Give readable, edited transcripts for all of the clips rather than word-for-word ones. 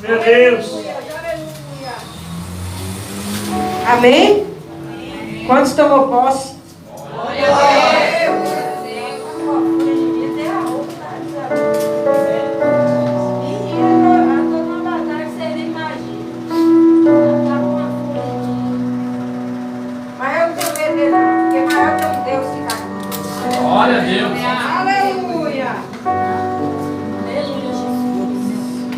Meu Deus. Amém? Quantos tomou posse? Glória a Deus. Aleluia.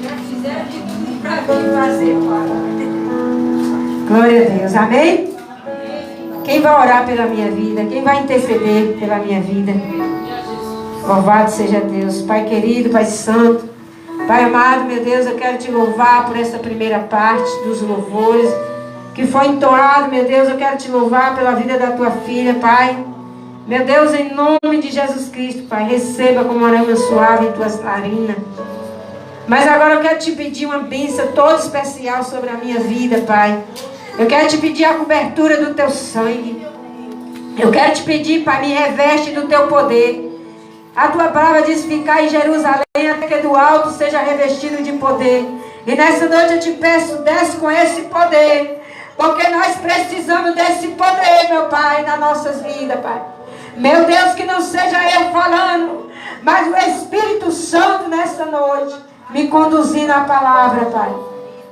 Já fizeram de tudo para mim fazer agora. Glória a Deus. Amém? Quem vai orar pela minha vida? Quem vai interceder pela minha vida? Louvado seja Deus. Pai querido, Pai santo, Pai amado, meu Deus, eu quero te louvar por essa primeira parte dos louvores que foi entoado, meu Deus. Eu quero te louvar pela vida da tua filha, Pai. Meu Deus, em nome de Jesus Cristo, Pai, receba como aroma suave em tuas narinas. Mas agora eu quero te pedir uma bênção toda especial sobre a minha vida, Pai. Eu quero te pedir a cobertura do teu sangue. Eu quero te pedir, Pai, me reveste do teu poder. A tua palavra diz: ficar em Jerusalém até que do alto seja revestido de poder. E nessa noite eu te peço, desce com esse poder. Porque nós precisamos desse poder, meu Pai, nas nossas vidas, Pai. Meu Deus, que não seja eu falando, mas o Espírito Santo nessa noite me conduzindo a palavra, Pai.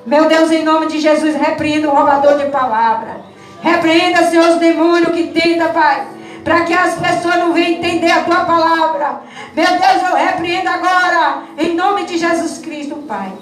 Meu Deus, em nome de Jesus, repreenda o roubador de palavra. Repreenda, Senhor, os demônios que tentam, Pai, para que as pessoas não venham entender a tua palavra. Meu Deus, eu repreendo agora, em nome de Jesus Cristo, Pai.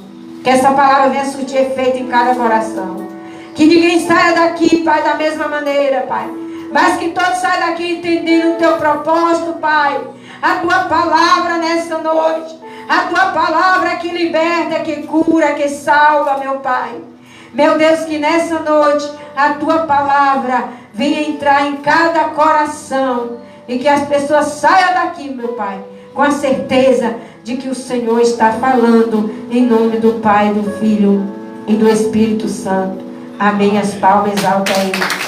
Que essa palavra venha surtir efeito em cada coração. Que ninguém saia daqui, Pai, da mesma maneira, Pai. Mas que todos saiam daqui entendendo o teu propósito, Pai. A tua palavra nessa noite. A tua palavra que liberta, que cura, que salva, meu Pai. Meu Deus, que nessa noite a tua palavra venha entrar em cada coração. E que as pessoas saiam daqui, meu Pai, com a certeza de que o Senhor está falando em nome do Pai, do Filho e do Espírito Santo. Amém. As palmas exalta a Ele.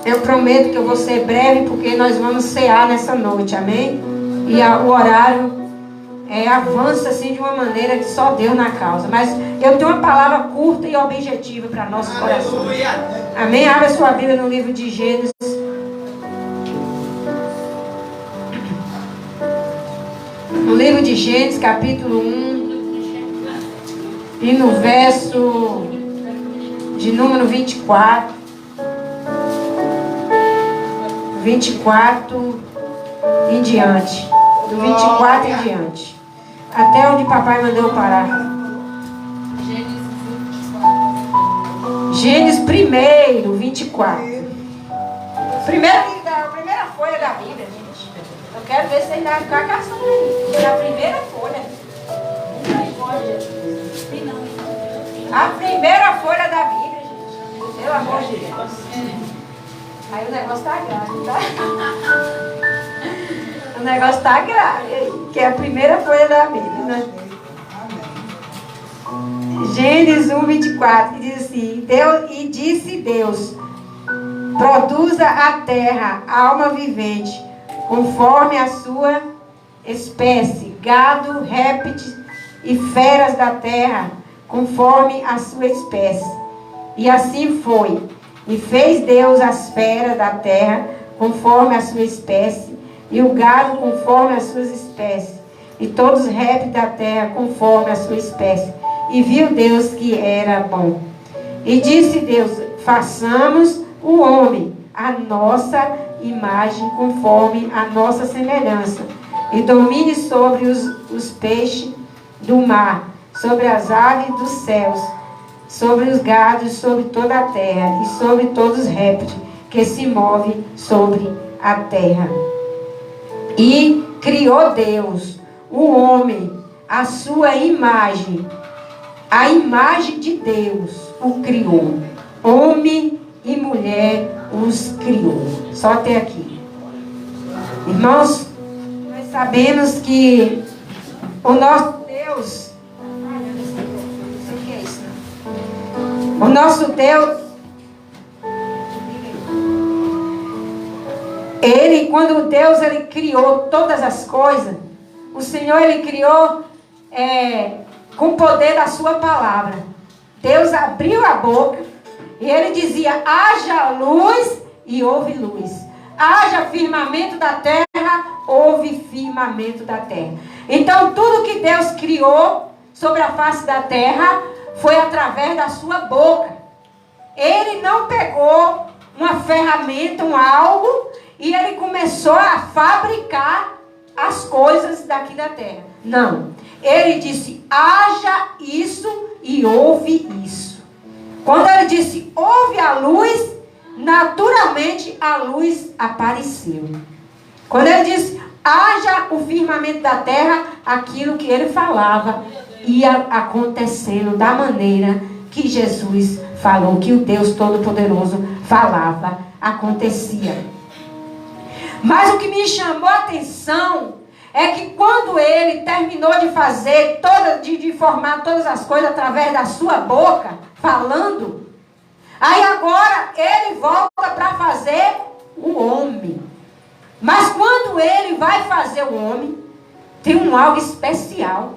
Eu prometo que eu vou ser breve, porque nós vamos cear nessa noite, amém? E o horário avança assim de uma maneira que só Deus na causa. Mas eu tenho uma palavra curta e objetiva para nosso coração. Amém? Abra sua Bíblia no livro de Gênesis. No livro de Gênesis, capítulo 1. E no verso de número 24. 24 em diante. Do 24 em diante. Até onde papai mandou parar. Gênesis 1, 24. Primeira folha da Bíblia, gente. Eu quero ver se vocês vão ficar caçando aí. É a primeira folha. A primeira folha da Bíblia, gente. Pelo amor de Deus. Aí o negócio tá grave, tá? O negócio tá grave aí, que é a primeira folha da Bíblia, né? Gênesis 1, 24, que diz assim: e disse Deus: produza a terra alma vivente, conforme a sua espécie, gado, répteis e feras da terra, conforme a sua espécie. E assim foi. E fez Deus as feras da terra, conforme a sua espécie, e o gado conforme as suas espécies, e todos os répteis da terra conforme a sua espécie. E viu Deus que era bom. E disse Deus: façamos o homem a nossa imagem, conforme a nossa semelhança, e domine sobre os peixes do mar, sobre as aves dos céus, sobre os gados, sobre toda a terra, e sobre todos os répteis que se movem sobre a terra. E criou Deus o homem, a sua imagem, a imagem de Deus o criou. Homem e mulher os criou. Só até aqui. Irmãos, nós sabemos que o nosso Deus, o nosso Deus, quando Deus criou todas as coisas, o Senhor, Ele criou com o poder da sua palavra. Deus abriu a boca e Ele dizia: haja luz, e houve luz. Haja firmamento da terra, houve firmamento da terra. Então tudo que Deus criou sobre a face da terra foi através da sua boca. Ele não pegou uma ferramenta, um algo, e Ele começou a fabricar as coisas daqui da terra. Não. Ele disse: haja isso, e houve isso. Quando Ele disse: houve a luz, naturalmente a luz apareceu. Quando Ele disse: haja o firmamento da terra, aquilo que Ele falava ia acontecendo da maneira que Jesus falou, que o Deus Todo-Poderoso falava, acontecia. Mas o que me chamou a atenção é que quando Ele terminou de fazer, de formar todas as coisas através da sua boca, falando, aí agora Ele volta para fazer o homem. Mas quando Ele vai fazer o homem, tem algo especial.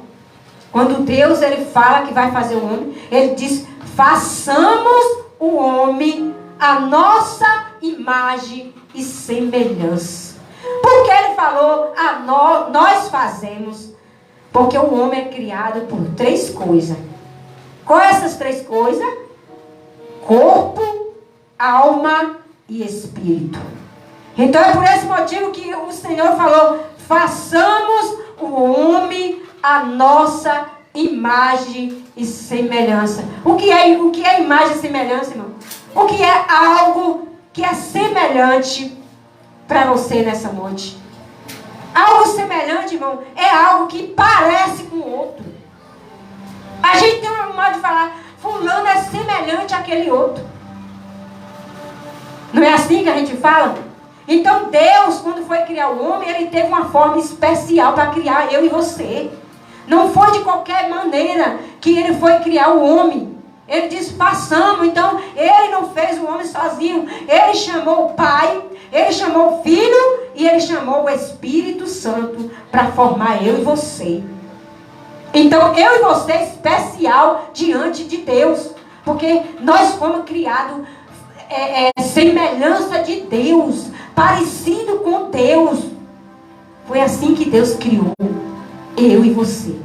Quando Deus Ele fala que vai fazer o homem, Ele diz: façamos o homem a nossa imagem e semelhança. Por que Ele falou nós fazemos? Porque o homem é criado por 3 coisas. Quais essas 3 coisas? Corpo, alma e espírito. Então é por esse motivo que o Senhor falou: façamos o homem a nossa imagem e semelhança. O que é imagem e semelhança, irmão? O que é algo que é semelhante para você nessa noite? Algo semelhante, irmão, é algo que parece com o outro. A gente tem um modo de falar: fulano é semelhante àquele outro. Não é assim que a gente fala? Então Deus, quando foi criar o homem, Ele teve uma forma especial para criar eu e você. Não foi de qualquer maneira que Ele foi criar o homem. Ele disse: façamos. Então Ele não fez o homem sozinho. Ele chamou o Pai, Ele chamou o Filho e Ele chamou o Espírito Santo para formar eu e você. Então eu e você é especial diante de Deus, porque nós fomos criados semelhança de Deus, parecido com Deus. Foi assim que Deus criou eu e você.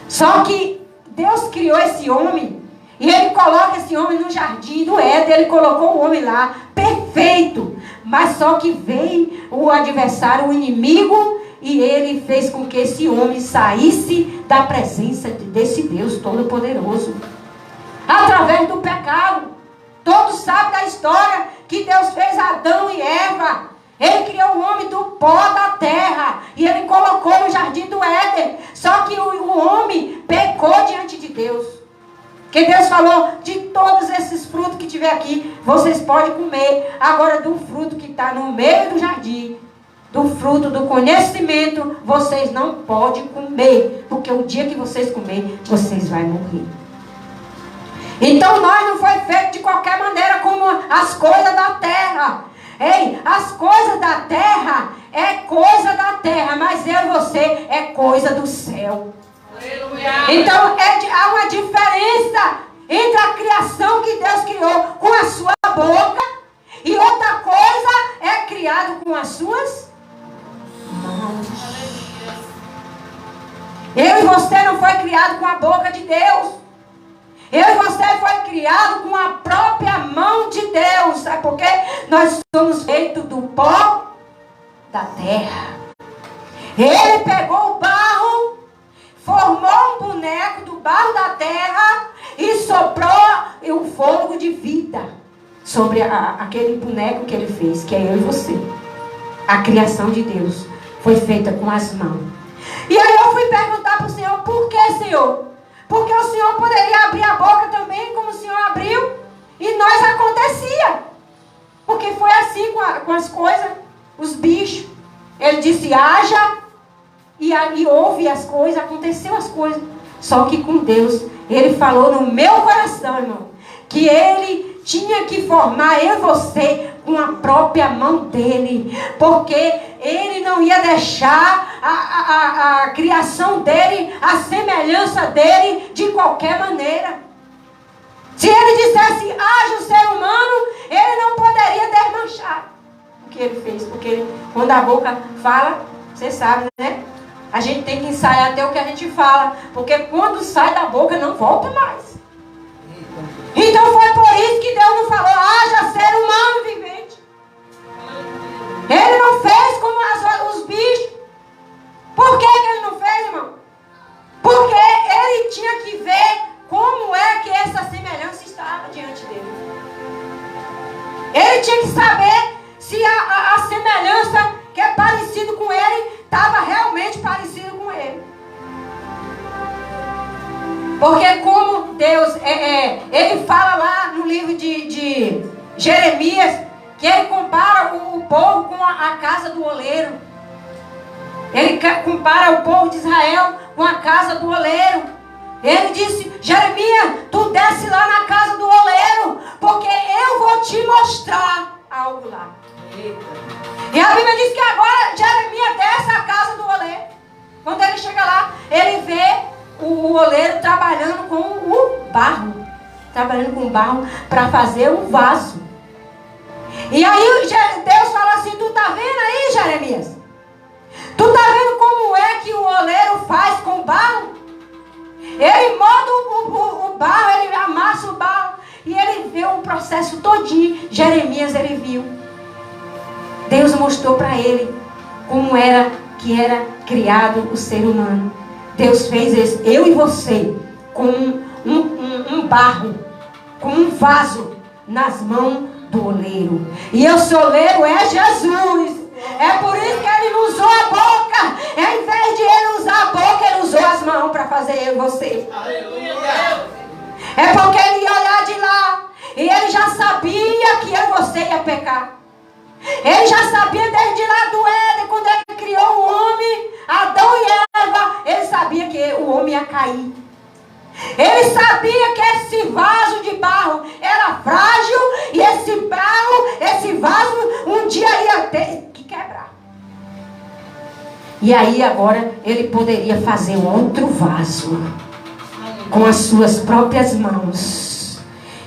Só que Deus criou esse homem e Ele coloca esse homem no jardim do Éden. Ele colocou o homem lá, perfeito. Mas só que veio o adversário, o inimigo, e ele fez com que esse homem saísse da presença desse Deus Todo-Poderoso. Através do pecado. Todos sabem da história que Deus fez Adão e Eva. Ele criou o homem do pó da terra e Ele colocou no jardim do Éden. Só que o homem pecou diante de Deus. Que Deus falou: de todos esses frutos que tiver aqui, vocês podem comer. Agora do fruto que está no meio do jardim, do fruto do conhecimento, vocês não podem comer. Porque o dia que vocês comerem, vocês vão morrer. Então nós não foi feito de qualquer maneira como as coisas da terra. Ei, as coisas da terra é coisa da terra, mas eu e você é coisa do céu. Então há uma diferença entre a criação que Deus criou com a sua boca e outra coisa é criado com as suas mãos. Eu e você não foi criado com a boca de Deus. Eu e você foi criado com a própria mão de Deus. Sabe por quê? Nós somos feitos do pó da terra. Ele pegou o barro, formou um boneco do barro da terra e soprou o fôlego de vida sobre aquele boneco que Ele fez, que é eu e você. A criação de Deus foi feita com as mãos. E aí eu fui perguntar para o Senhor: por que, Senhor? Porque o Senhor poderia abrir a boca também, como o Senhor abriu, e nós acontecia. Porque foi assim com as coisas, os bichos. Ele disse: haja, e houve as coisas, aconteceu as coisas. Só que com Deus, Ele falou no meu coração, irmão, que Ele tinha que formar eu e você com a própria mão dEle. Porque ele não ia deixar a criação dele, a semelhança dele, de qualquer maneira. Se ele dissesse, haja o ser humano, ele não poderia desmanchar o que ele fez. Porque quando a boca fala, você sabe, né? A gente tem que ensaiar até o que a gente fala. Porque quando sai da boca, não volta mais. Então foi por isso que Deus não falou, haja ser humano vivente. Ele não fez como os bichos. Por que ele não fez, irmão? Porque ele tinha que ver como é que essa semelhança estava diante dele. Ele tinha que saber se a semelhança que é parecida com ele estava realmente parecida com ele. Porque como Deus, ele fala lá no livro de Jeremias, que ele compara o povo com a casa do oleiro. Ele compara o povo de Israel com a casa do oleiro. Ele disse, Jeremias, tu desce lá na casa do oleiro, porque eu vou te mostrar algo lá. E a Bíblia diz que agora Jeremias desce à casa do oleiro. Quando ele chega lá, ele vê o oleiro trabalhando com o barro. Trabalhando com o barro para fazer um vaso. E aí Deus fala assim, tu tá vendo aí, Jeremias? Tu tá vendo como é que o oleiro faz com o barro? Ele molda o barro, ele amassa o barro. E ele vê o processo todinho. Jeremias, ele viu. Deus mostrou para ele como era que era criado o ser humano. Deus fez eu e você com um barro, com um vaso nas mãos do oleiro. E esse oleiro é Jesus. É por isso que ele não usou a boca. Em vez de ele usar a boca, ele usou as mãos para fazer eu e você. Aleluia. É porque ele ia olhar de lá e ele já sabia que eu e você ia pecar. Ele já sabia desde lá do Éden, quando ele criou o homem, Adão e Eva, ele sabia que o homem ia cair. Ele sabia que esse vaso de barro era frágil e esse vaso um dia ia ter que quebrar. E aí agora ele poderia fazer outro vaso com as suas próprias mãos.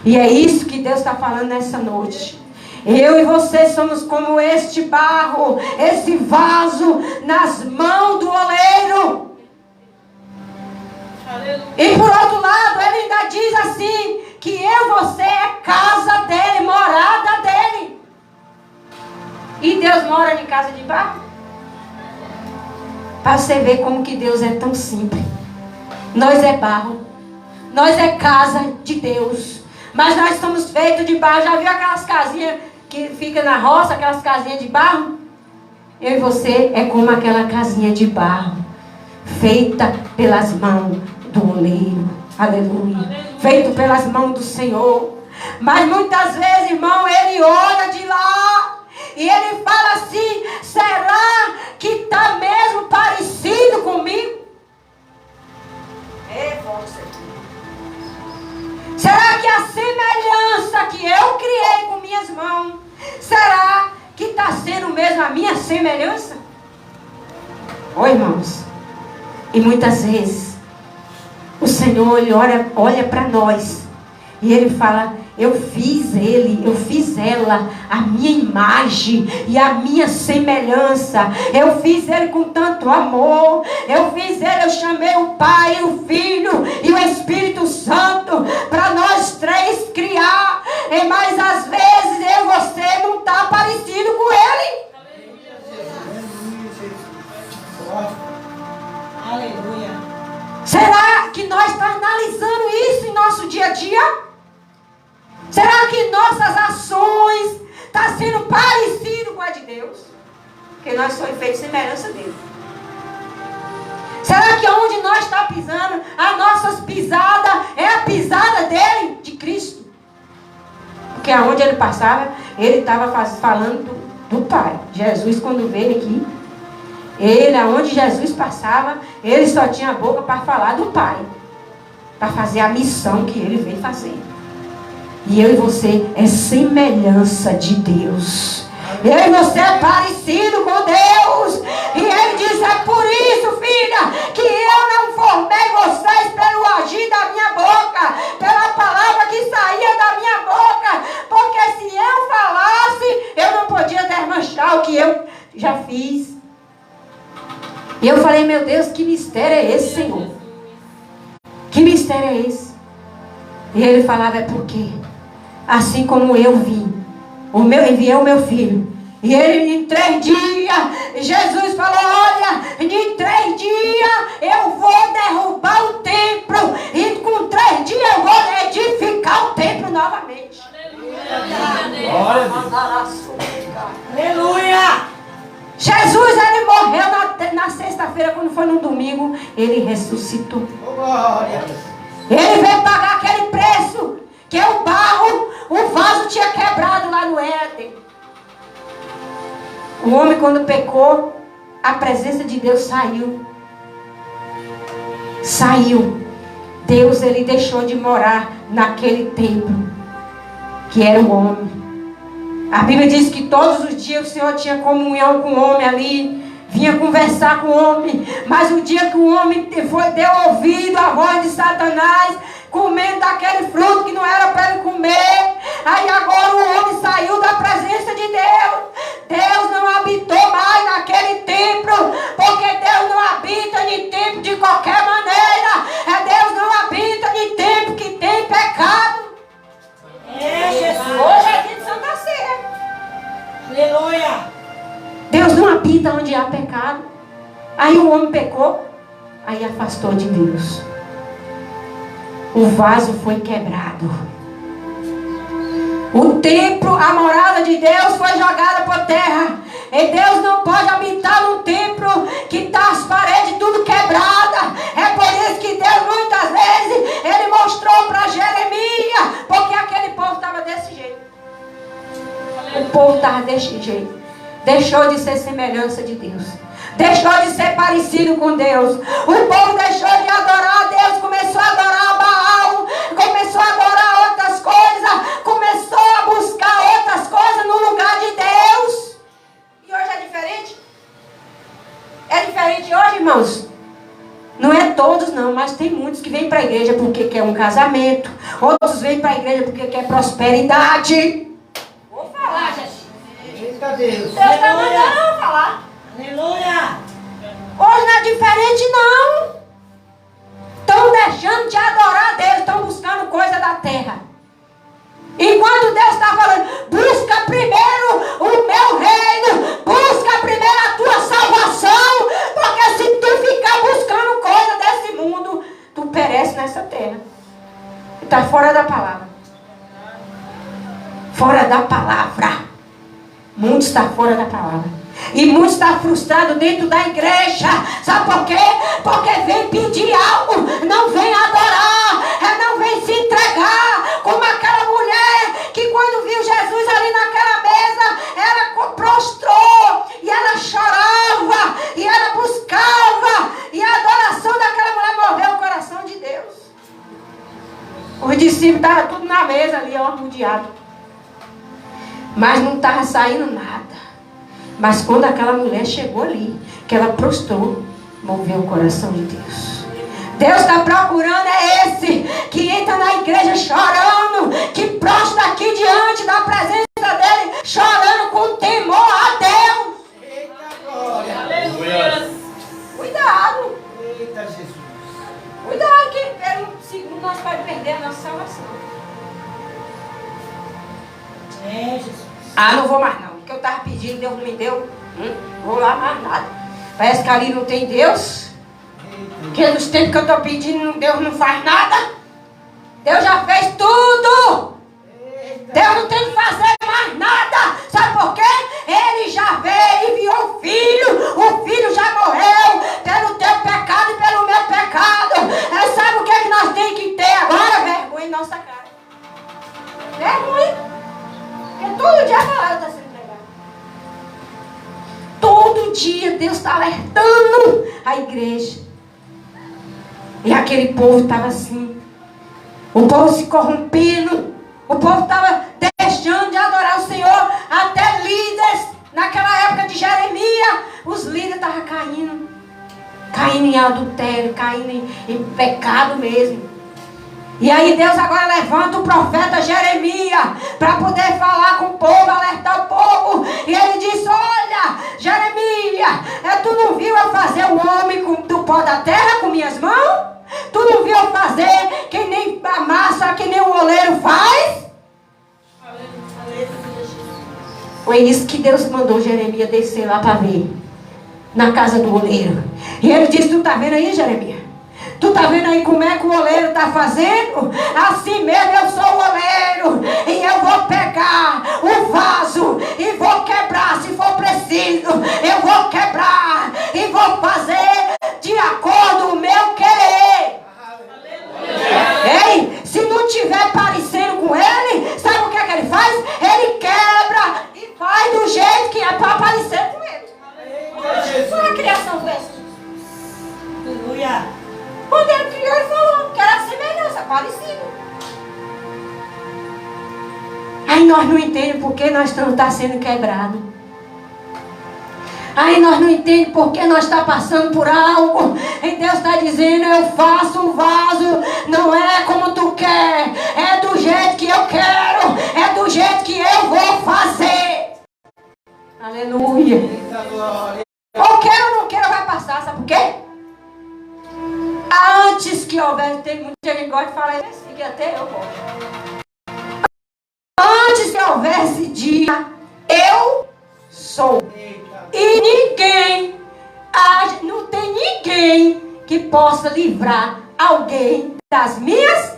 E é isso que Deus está falando nessa noite. Eu e você somos como este barro, esse vaso nas mãos do oleiro. Aleluia. E por outro lado, ele ainda diz assim, que eu e você é casa dele, morada dele. E Deus mora em casa de barro? Para você ver como que Deus é tão simples. Nós é barro, nós é casa de Deus, mas nós somos feitos de barro. Já viu aquelas casinhas que fica na roça, aquelas casinhas de barro? Eu e você é como aquela casinha de barro, feita pelas mãos do oleiro. Aleluia. Feito pelas mãos do Senhor. Mas muitas vezes, irmão, ele olha de lá e ele fala assim, será que está mesmo parecido comigo? Será que a semelhança que eu criei com minhas mãos, será que está sendo mesmo a minha semelhança? Oi, irmãos. E muitas vezes o Senhor ele olha para nós e ele fala, eu fiz ele, eu fiz ela, a minha imagem e a minha semelhança. Eu fiz ele com tanto amor. Eu fiz ele, eu chamei o Pai, o Filho e o Espírito Santo para nós três criar. Mas às vezes eu e você não está parecido com ele. Aleluia. Será que nós estamos analisando isso em nosso dia a dia? Será que nossas ações estão sendo parecidas com a de Deus? Porque nós somos feitos semelhança dele. Será que onde nós estamos pisando, as nossas pisadas é a pisada dele, de Cristo? Porque aonde ele passava, ele estava falando do Pai. Jesus, quando veio aqui, ele, aonde Jesus passava, ele só tinha a boca para falar do Pai. Para fazer a missão que ele veio fazer. E eu e você é semelhança de Deus. Eu e você é parecido com Deus. E ele diz: é por isso, filha, que eu não formei vocês pelo agir da minha boca, pela palavra que saía da minha boca. Porque se eu falasse, eu não podia desmanchar o que eu já fiz. E eu falei: meu Deus, que mistério é esse, Senhor? Que mistério é esse? E ele falava: é porque assim como eu vim, enviei o meu filho, e ele em 3 dias, Jesus falou: olha, em 3 dias eu vou derrubar o templo, e com 3 dias eu vou edificar o templo novamente. Aleluia! Jesus, ele morreu na sexta-feira, quando foi no domingo, ele ressuscitou. Ele veio pagar aquele preço, que é o barro, o vaso tinha quebrado lá no Éden. O homem, quando pecou, a presença de Deus saiu. Saiu. Deus, ele deixou de morar naquele templo, que era o homem. A Bíblia diz que todos os dias o Senhor tinha comunhão com o homem ali, vinha conversar com o homem. Mas o dia que o homem deu ouvido à voz de Satanás, comendo daquele fruto que não era para ele comer, aí agora o homem saiu da presença de Deus. Deus não habitou mais naquele templo, porque Deus não habita em templo de qualquer maneira. Deus não habita em templo que tem pecado. Hoje é dia de Santa Ceia. Aleluia. Deus não habita onde há pecado. Aí o homem pecou, aí afastou de Deus. O vaso foi quebrado. O templo, a morada de Deus foi jogada por terra. E Deus não pode habitar num templo que está as paredes tudo quebradas. É por isso que Deus muitas vezes ele mostrou para Jeremias, porque aquele povo estava desse jeito. O povo estava desse jeito. Deixou de ser semelhança de Deus. Deixou de ser parecido com Deus. O povo deixou de adorar a Deus. Começou a adorar a Baal. Começou a adorar outras coisas. Começou a buscar outras coisas no lugar de Deus. E hoje é diferente? É diferente hoje, irmãos? Não é todos não, mas tem muitos que vêm para a igreja porque quer um casamento. Outros vêm para a igreja porque quer prosperidade. Vou falar, gente. Eita Deus. Deus está mandando eu falar. Aleluia. Hoje não é diferente não. Estão deixando de adorar a Deus. Estão buscando coisa da terra. Enquanto Deus está falando: busca primeiro o meu reino. Busca primeiro a tua salvação. Porque se tu ficar buscando coisa desse mundo, tu perece nessa terra. Está fora da palavra. Fora da palavra. Muitos estão fora da palavra. E muitos estão frustrados dentro da igreja. Sabe por quê? Porque vem pedir algo, não vem adorar, não vem se entregar. Como aquela mulher que quando viu Jesus ali naquela mesa, ela prostrou, e ela chorava, e ela buscava, e a adoração daquela mulher moveu o coração de Deus. Os discípulos estavam tudo na mesa ali, ó, rodeado. Mas não estava saindo nada. Mas quando aquela mulher chegou ali, que ela prostrou, moveu o coração de Deus. Deus está procurando é esse que entra na igreja chorando, que prostra aqui diante da presença dele, chorando com temor a Deus. Eita glória. Aleluia. Cuidado. Eita Jesus. Cuidado que em um segundo nós podemos perder a nossa salvação. É Jesus. Ah, não vou mais não. O que eu estava pedindo, Deus não me deu. Vou lá mais nada. Parece que ali não tem Deus. Porque nos tempos que eu estou pedindo, Deus não faz nada. Deus já fez tudo. Deus não tem que fazer mais nada. Sabe por quê? Ele já veio e enviou o filho já morreu pelo teu pecado e pelo meu pecado. Sabe o que é que nós temos que ter agora? Vergonha em nossa cara. Vergonha. Porque todo dia a palavra está sendo pregada. Todo dia Deus está alertando a igreja. E aquele povo estava assim. O povo se corrompendo. O povo estava deixando deixando de adorar o Senhor. Até líderes, naquela época de Jeremias, os líderes estavam caindo em adultério, caindo em pecado mesmo. E aí Deus agora levanta o profeta Jeremias para poder falar com o povo, alertar o povo. E ele diz: olha, Jeremias, tu não viu eu fazer o homem do pó da terra com minhas mãos? Tu não viu eu fazer que nem a massa, que nem o oleiro faz? Foi isso que Deus mandou Jeremias descer lá para ver, na casa do oleiro. E ele disse: tu está vendo aí, Jeremias? Tu está vendo aí como é que o oleiro está fazendo? Assim mesmo eu sou o oleiro. E eu vou pegar o vaso e vou quebrar se for preciso. Eu vou quebrar e vou fazer de acordo com o meu querer. Ei, se não tiver parecendo com ele, sabe o que é que ele faz? Ele quebra e faz do jeito que é para parecer com ele. Foi a criação dessa. Aleluia. Quando ele criou, ele falou que era semelhança, parecido. Aí nós não entendemos por que nós estamos sendo quebrados. Aí nós não entendemos por que nós estamos passando por algo. E Deus está dizendo: eu faço um vaso, não é como tu quer, é do jeito que eu quero, é do jeito que eu vou fazer. Aleluia. Ou quero ou não quero, vai passar, sabe por quê? Antes que houvesse, tem muita gente que gosta de falar isso, que até eu gosto. Antes que houvesse dia, eu sou. E ninguém, não tem ninguém que possa livrar alguém das minhas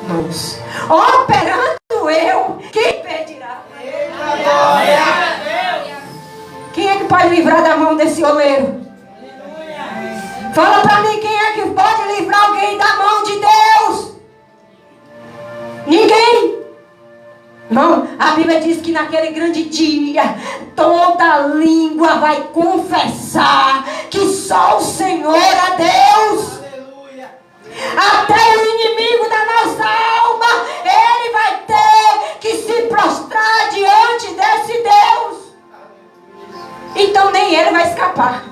mãos. Operando eu, quem impedirá? Quem é que pode livrar da mão desse oleiro? Fala para mim, quem é que pode livrar alguém da mão de Deus? Ninguém. Irmão, a Bíblia diz que naquele grande dia, toda língua vai confessar que só o Senhor é Deus. Aleluia. Até o inimigo da nossa alma, ele vai ter que se prostrar diante desse Deus. Então nem ele vai escapar.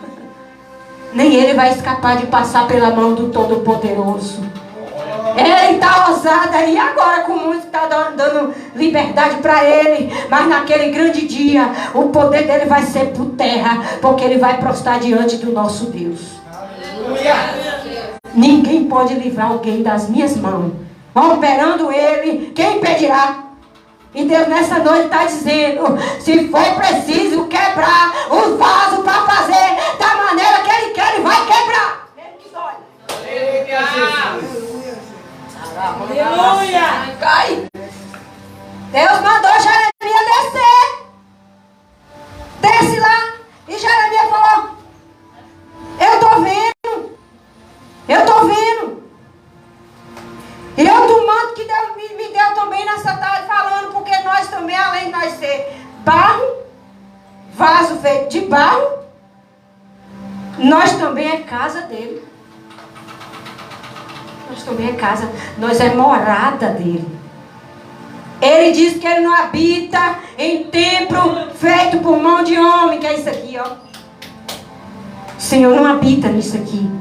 Nem ele vai escapar de passar pela mão do Todo-Poderoso. Ele está ousado aí agora, com muitos está dando liberdade para ele. Mas naquele grande dia, o poder dele vai ser por terra, porque ele vai prostrar diante do nosso Deus. Aleluia. Ninguém pode livrar alguém das minhas mãos. Operando ele, quem impedirá? E Deus nessa noite está dizendo: se for preciso quebrar os vasos para fazer da maneira que ele quer, ele vai quebrar. Aleluia. Cai. Deus mandou Jeremias descer. Desce lá. E Jeremias falou: eu estou vendo. Eu estou vendo. E outro manto que Deus me deu também nessa tarde, falando, porque nós também, além de nós ser barro, vaso feito de barro, nós também é casa dele. Nós também é casa, nós é morada dele. Ele diz que ele não habita em templo feito por mão de homem, que é isso aqui, ó. O Senhor não habita nisso aqui.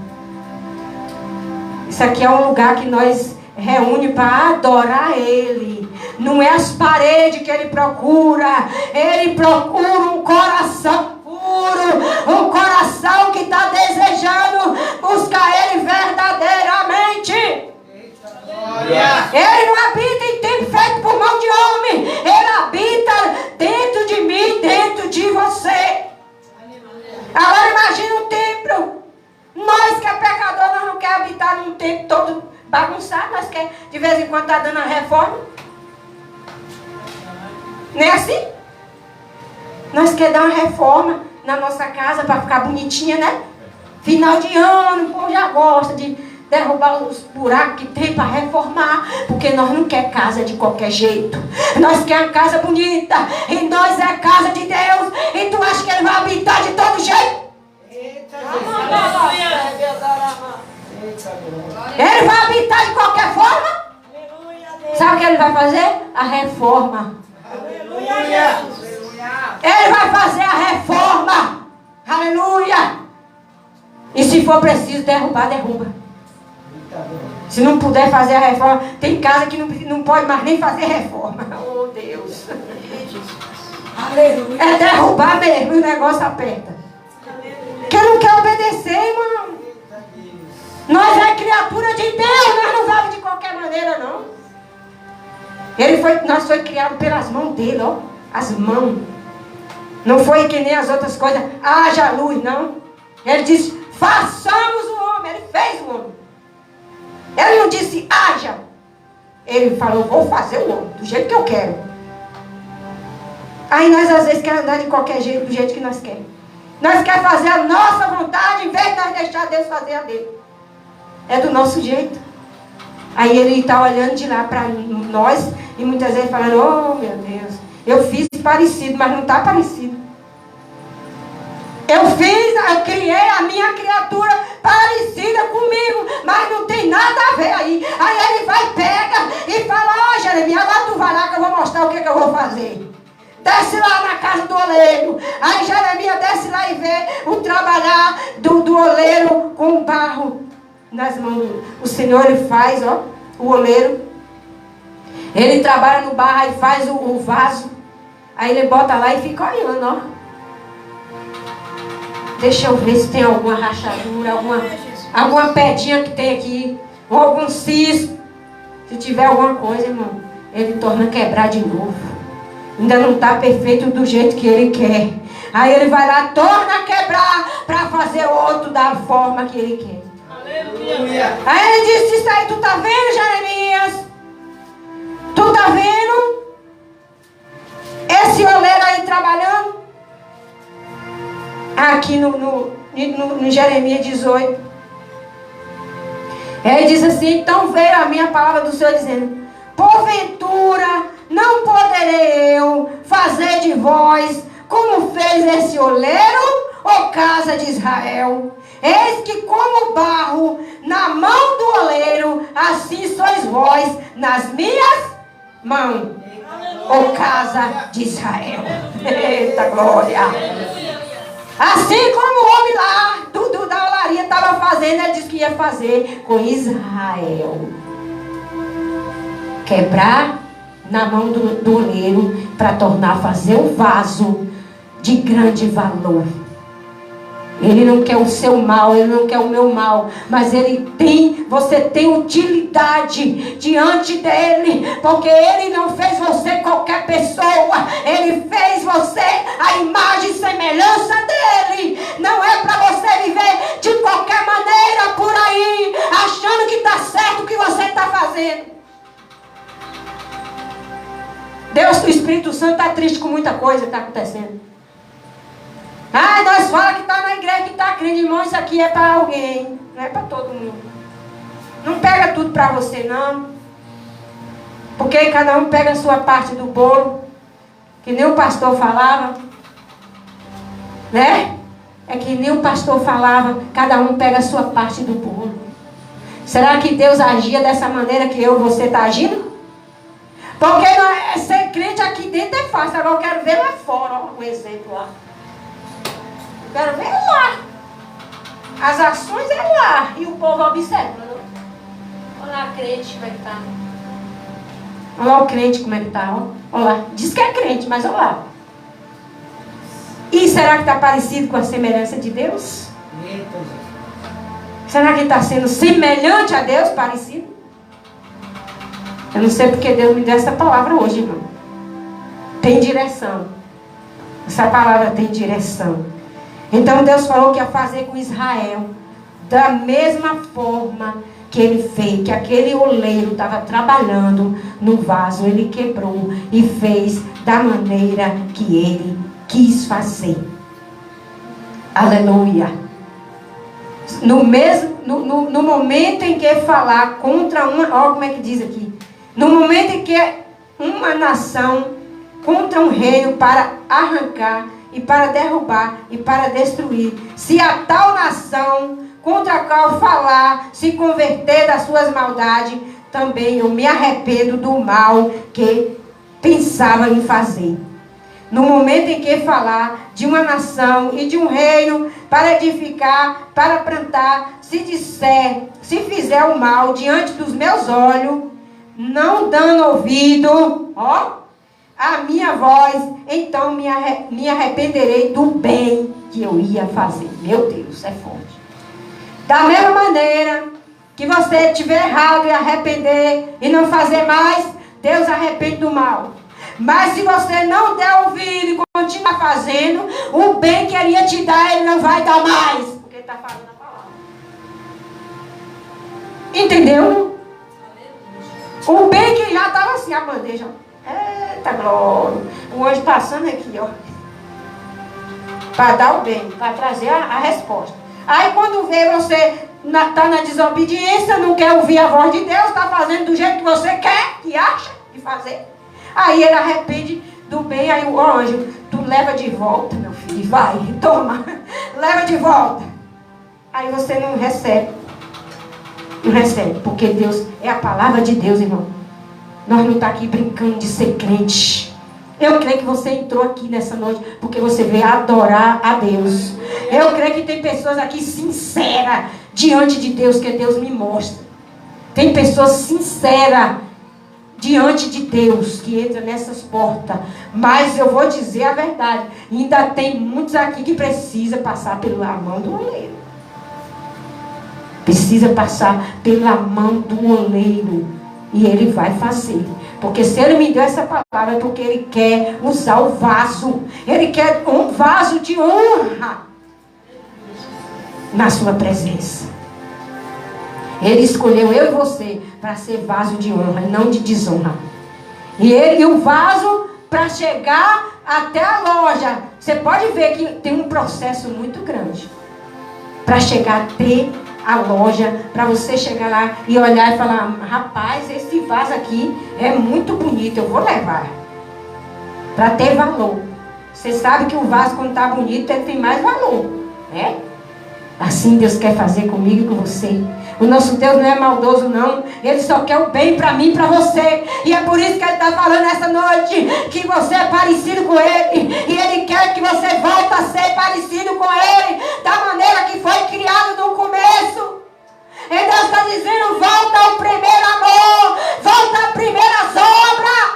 Isso aqui é um lugar que nós reúne para adorar ele. Não é as paredes que ele procura. Ele procura um coração puro, um coração que está desejando buscar ele verdadeiramente. Ele não habita em templo feito por mão de homem. Ele habita dentro de mim, dentro de você. Agora imagina um templo. Nós que é pecador, nós não queremos habitar num templo todo bagunçado. Nós queremos de vez em quando estar dando a reforma. Não é assim? Nós queremos dar uma reforma na nossa casa para ficar bonitinha, né? Final de ano, o povo já gosta de derrubar os buracos que tem para reformar, porque nós não queremos casa de qualquer jeito. Nós queremos casa bonita, e nós é casa de Deus. E tu acha que ele vai habitar de todo jeito? Ele vai habitar de qualquer forma? Sabe o que ele vai fazer? a reforma. Aleluia. Ele vai fazer a reforma. Aleluia. E se for preciso derrubar, derruba. Se não puder fazer a reforma, tem casa que não pode mais nem fazer reforma. Oh, Deus. Aleluia. É derrubar mesmo, o negócio aperta. Porque não quer obedecer, irmão. Nós é criatura de Deus, nós não vamos de qualquer maneira, não. Nós foi criado pelas mãos dele, ó. As mãos. Não foi que nem as outras coisas, haja luz, não. Ele disse, façamos o homem, ele fez o homem. Ele não disse, haja. Ele falou, vou fazer o homem, do jeito que eu quero. Aí nós às vezes queremos andar de qualquer jeito, do jeito que nós queremos. Nós queremos fazer a nossa vontade, em vez de nós deixar Deus fazer a dele. É do nosso jeito. Aí ele está olhando de lá para nós, e muitas vezes falando, oh meu Deus, eu fiz parecido, mas não está parecido. Eu criei a minha criatura parecida comigo, mas não tem nada a ver aí. Aí ele vai, pega e fala, ó Jeremias, agora tu vai lá que eu vou mostrar o que eu vou fazer. Desce lá na casa do oleiro. Aí Jeremias desce lá e vê o trabalhar do oleiro com o barro nas mãos. O Senhor, ele faz, ó, o oleiro. Ele trabalha no barro e faz o vaso. Aí ele bota lá e fica olhando, ó. Deixa eu ver se tem alguma rachadura, alguma pedinha que tem aqui, ou algum cisco. Se tiver alguma coisa, irmão, ele torna a quebrar de novo. Ainda não está perfeito do jeito que ele quer. Aí ele vai lá, torna a quebrar para fazer outro da forma que ele quer. Aleluia. Aí ele disse, isso aí, tu tá vendo, Jeremias? Tu tá vendo? Esse oleiro aí trabalhando? Aqui no Jeremias 18. Ele diz assim, então veio a minha palavra do Senhor dizendo, porventura não poderei eu fazer de vós como fez esse oleiro, ó casa de Israel. Eis que como barro na mão do oleiro, assim sois vós nas minhas mãos, ó casa de Israel. Eita glória! Assim como o homem lá da olaria estava fazendo, ele disse que ia fazer com Israel. Quebrar na mão do oleiro para tornar fazer um vaso de grande valor. Ele não quer o seu mal, ele não quer o meu mal, mas você tem utilidade diante dele, porque ele não fez você qualquer pessoa, ele fez você a imagem e semelhança dele. Não é para você viver de qualquer maneira por aí, achando que está certo o que você está fazendo. Deus, o Espírito Santo está triste com muita coisa que está acontecendo. Nós falamos que está na igreja, que está crendo, irmão, isso aqui é para alguém, não é para todo mundo. Não pega tudo para você, não. Porque cada um pega a sua parte do bolo, que nem o pastor falava, né? É que nem o pastor falava, cada um pega a sua parte do bolo. Será que Deus agia dessa maneira que eu e você está agindo? Porque ser crente aqui dentro é fácil, agora eu quero ver lá fora, ó, o exemplo lá. Quero ver lá. As ações é lá. E o povo observa. Olha lá a crente como é que está. Olha lá o crente como é que está. Olha lá. Diz que é crente, mas olha lá. E será que está parecido com a semelhança de Deus? Será que está sendo semelhante a Deus, parecido? Eu não sei porque Deus me deu essa palavra hoje, irmão. Tem direção. Essa palavra tem direção. Então Deus falou que ia fazer com Israel da mesma forma que ele fez, que aquele oleiro estava trabalhando no vaso, ele quebrou e fez da maneira que ele quis fazer. Aleluia. No momento em que falar contra uma, olha como é que diz aqui, no momento em que uma nação contra um reino para arrancar e para derrubar e para destruir, se a tal nação contra a qual falar se converter das suas maldades, também eu me arrependo do mal que pensava em fazer. No momento em que falar de uma nação e de um reino para edificar, para plantar, se fizer o mal diante dos meus olhos, não dando ouvido, a minha voz, então me arrependerei do bem que eu ia fazer. Meu Deus, é forte. Da mesma maneira que você estiver errado e arrepender e não fazer mais, Deus arrepende do mal. Mas se você não der ouvido e continuar fazendo, o bem que Ele ia te dar, Ele não vai dar mais. Porque Ele está falando a palavra. Entendeu? O bem que já estava assim, a bandeja. Eita glória. O anjo passando aqui, ó. Para dar o bem, para trazer a resposta. Aí quando vê você está na desobediência, não quer ouvir a voz de Deus, está fazendo do jeito que você quer, que acha de fazer. Aí ele arrepende do bem, aí o anjo, tu leva de volta, meu filho, vai, toma, leva de volta. Aí você não recebe. Não recebe, porque Deus, é a palavra de Deus, irmão. Nós não estamos aqui brincando de ser crente. Eu creio que você entrou aqui nessa noite porque você veio adorar a Deus. Eu creio que tem pessoas aqui sinceras diante de Deus, que Deus me mostra. Tem pessoas sinceras diante de Deus que entram nessas portas. Mas eu vou dizer a verdade. Ainda tem muitos aqui que precisam passar pela mão do oleiro. Precisa passar pela mão do oleiro. E Ele vai fazer. Porque se Ele me deu essa palavra é porque Ele quer usar o vaso. Ele quer um vaso de honra na sua presença. Ele escolheu eu e você para ser vaso de honra e não de desonra. E o vaso para chegar até a loja. Você pode ver que tem um processo muito grande para chegar até a loja, para você chegar lá e olhar e falar: rapaz, esse vaso aqui é muito bonito, eu vou levar. Para ter valor. Você sabe que o vaso, quando está bonito, ele tem mais valor, né? Assim Deus quer fazer comigo e com você. O nosso Deus não é maldoso, não. Ele só quer o bem para mim e para você. E é por isso que Ele está falando essa noite que você é parecido com Ele. E Ele quer que você volte a ser parecido com Ele, da maneira que foi criado no começo. E Deus está dizendo: volta ao primeiro amor, volta às primeiras obras,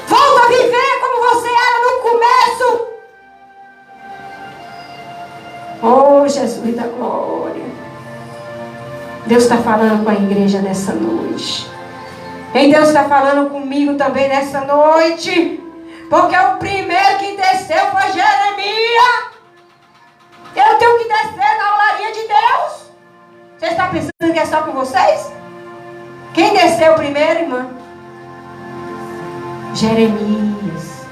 volta a viver como você era no começo. Oh, Jesus da glória. Deus está falando com a igreja nessa noite. E Deus está falando comigo também nessa noite. Porque o primeiro que desceu foi Jeremias. Eu tenho que descer na olaria de Deus. Vocês estão pensando que é só com vocês? Quem desceu primeiro, irmã? Jeremias.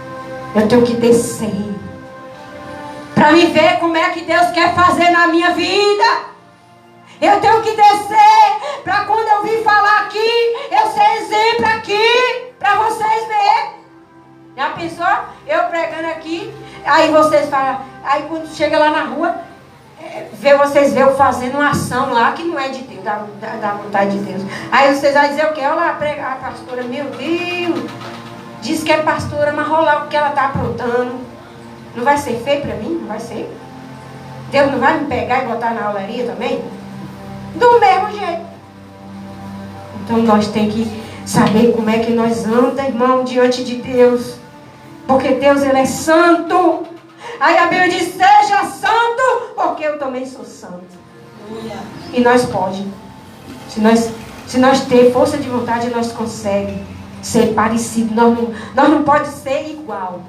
Eu tenho que descer para me ver como é que Deus quer fazer na minha vida. Eu tenho que descer para quando eu vir falar aqui, eu ser exemplo aqui, para vocês verem. Já pensou? Eu pregando aqui, aí vocês falam, aí quando chega lá na rua, vocês veem eu fazendo uma ação lá que não é de Deus, da vontade de Deus. Aí vocês vão dizer o quê? Olha lá, a pastora, meu Deus, diz que é pastora, mas olha lá o que ela está aprontando. Não vai ser feio para mim? Não vai ser? Deus não vai me pegar e botar na olaria também? Do mesmo jeito. Então nós temos que saber como é que nós andamos, irmão, diante de Deus. Porque Deus, Ele é santo. Aí a Bíblia diz: seja santo, porque eu também sou santo. E nós pode. Se nós ter força de vontade, nós conseguimos ser parecido. Nós não pode ser igual.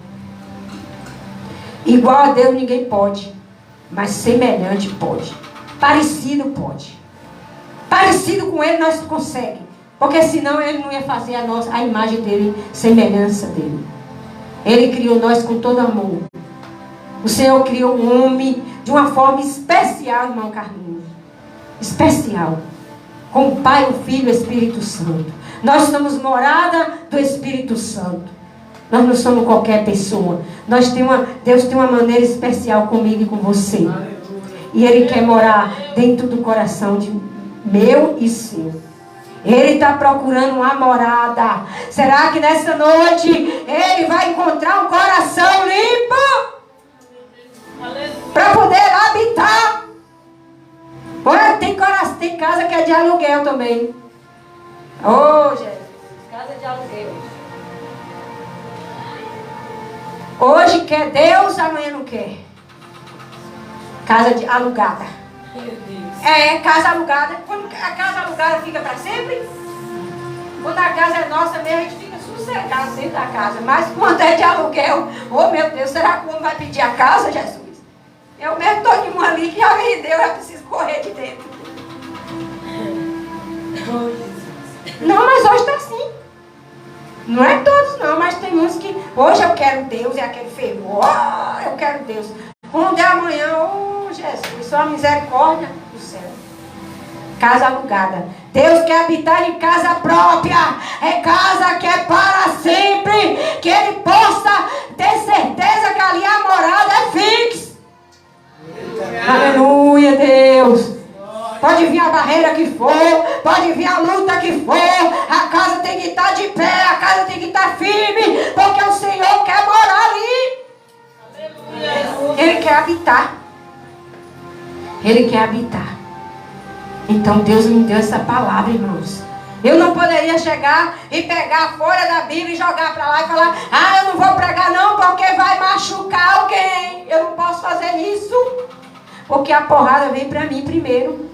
Igual a Deus ninguém pode, mas semelhante pode. Parecido pode. Parecido com Ele nós conseguimos. Porque senão Ele não ia fazer a imagem dEle, semelhança dEle. Ele criou nós com todo amor. O Senhor criou o homem de uma forma especial, irmão Carlinhos. Especial. Com o Pai, o Filho e o Espírito Santo. Nós somos morada do Espírito Santo. Nós não somos qualquer pessoa. Deus tem uma maneira especial comigo e com você. E Ele quer morar dentro do coração de meu e seu. Ele está procurando uma morada. Será que nessa noite ele vai encontrar um coração limpo? Para poder habitar. Olha, tem casa que é de aluguel também. Oh, Jesus. Casa de aluguel. Hoje quer Deus, amanhã não quer. Casa de alugada. É, casa alugada. Quando a casa alugada fica para sempre. Quando a casa é nossa mesmo, a gente fica sossegado dentro da casa. Mas quando é de aluguel, oh meu Deus, será que o homem vai pedir a casa, Jesus? Eu mesmo estou de uma ali que já me deu, eu preciso correr de dentro. Não, mas hoje está assim. Não é todos não, mas tem uns que hoje eu quero Deus, é aquele fervor. Oh, eu quero Deus. Quando é amanhã, oh Jesus, só a misericórdia do céu. Casa alugada. Deus quer habitar em casa própria. É casa que é para sempre. Que Ele possa ter certeza que ali a morada é fixa. Aleluia, Deus. Pode vir a barreira que for, pode vir a luta que for, a casa tem que estar de pé, a casa tem que estar firme, porque o Senhor quer morar ali. Ele quer habitar. Ele quer habitar. Então Deus me deu essa palavra, irmãos. Eu não poderia chegar e pegar a folha da Bíblia e jogar para lá e falar: ah, eu não vou pregar não, porque vai machucar alguém. Eu não posso fazer isso. Porque a porrada vem para mim primeiro.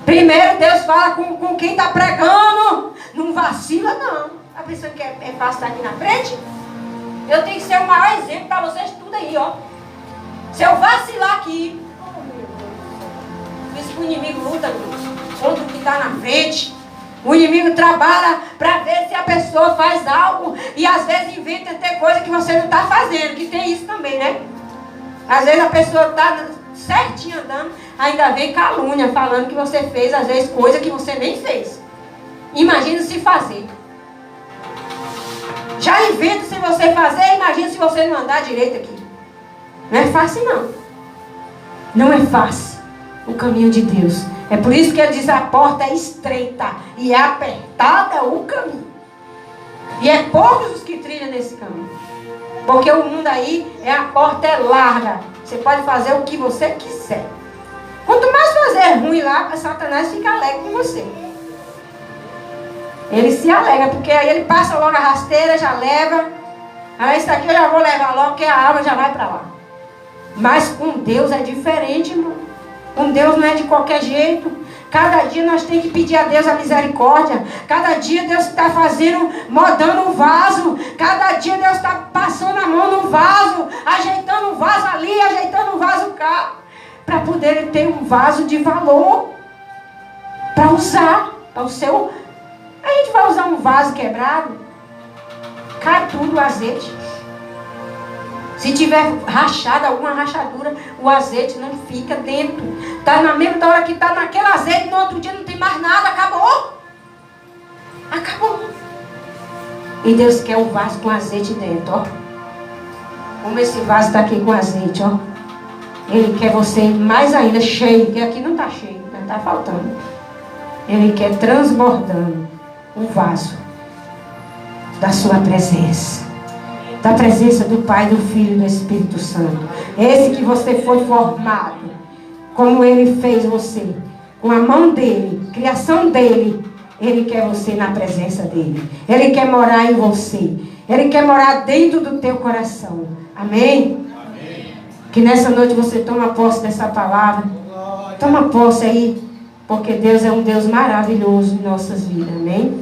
Primeiro Deus fala com quem está pregando. Não vacila não. Está pensando que é fácil estar aqui na frente? Eu tenho que ser o maior exemplo para vocês tudo aí, ó. Se eu vacilar aqui, isso o inimigo luta contra o que está na frente. O inimigo trabalha para ver se a pessoa faz algo. E às vezes inventa ter coisa que você não está fazendo. Que tem isso também, né? Às vezes a pessoa está certinho andando, ainda vem calúnia falando que você fez, às vezes, coisa que você nem fez. Imagina se fazer. Já inventa se você fazer, imagina se você não andar direito aqui. Não é fácil não. Não é fácil o caminho de Deus. É por isso que ele diz: a porta é estreita e é apertada o caminho. E é poucos os que trilham nesse caminho. Porque o mundo aí, a porta é larga. Você pode fazer o que você quiser. Quanto mais fazer ruim lá, Satanás fica alegre com você. Ele se alegra, porque aí ele passa logo a rasteira, já leva. Ah, isso aqui eu já vou levar logo, porque a alma já vai para lá. Mas com Deus é diferente, irmão. Com Deus não é de qualquer jeito. Cada dia nós temos que pedir a Deus a misericórdia. Cada dia Deus está modando um vaso. Cada dia Deus está passando a mão no vaso, ajeitando um vaso ali, ajeitando um vaso cá, para poder ter um vaso de valor para usar. Para o seu. A gente vai usar um vaso quebrado, cai tudo o azeite. Se tiver rachada, alguma rachadura, o azeite não fica dentro. Está na mesma hora que está naquele azeite, no outro dia não tem mais nada, acabou. Acabou. E Deus quer um vaso com azeite dentro, ó. Como esse vaso está aqui com azeite, ó. Ele quer você mais ainda cheio, porque aqui não está cheio, está faltando. Ele quer transbordando um vaso da sua presença. Da presença do Pai, do Filho e do Espírito Santo. Esse que você foi formado, como Ele fez você, com a mão dEle, criação dEle. Ele quer você na presença dEle. Ele quer morar em você. Ele quer morar dentro do teu coração. Amém? Amém. Que nessa noite você toma posse dessa palavra. Toma posse aí, porque Deus é um Deus maravilhoso em nossas vidas. Amém?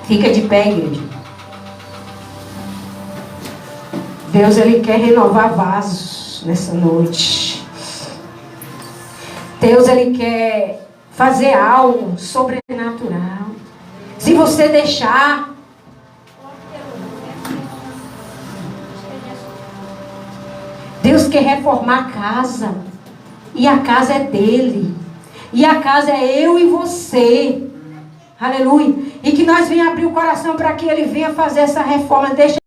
Fica de pé, igreja. Deus, Ele quer renovar vasos nessa noite. Deus, Ele quer fazer algo sobrenatural. Se você deixar. Deus quer reformar a casa. E a casa é dEle. E a casa é eu e você. Aleluia. E que nós venhamos abrir o coração para que Ele venha fazer essa reforma. Deixa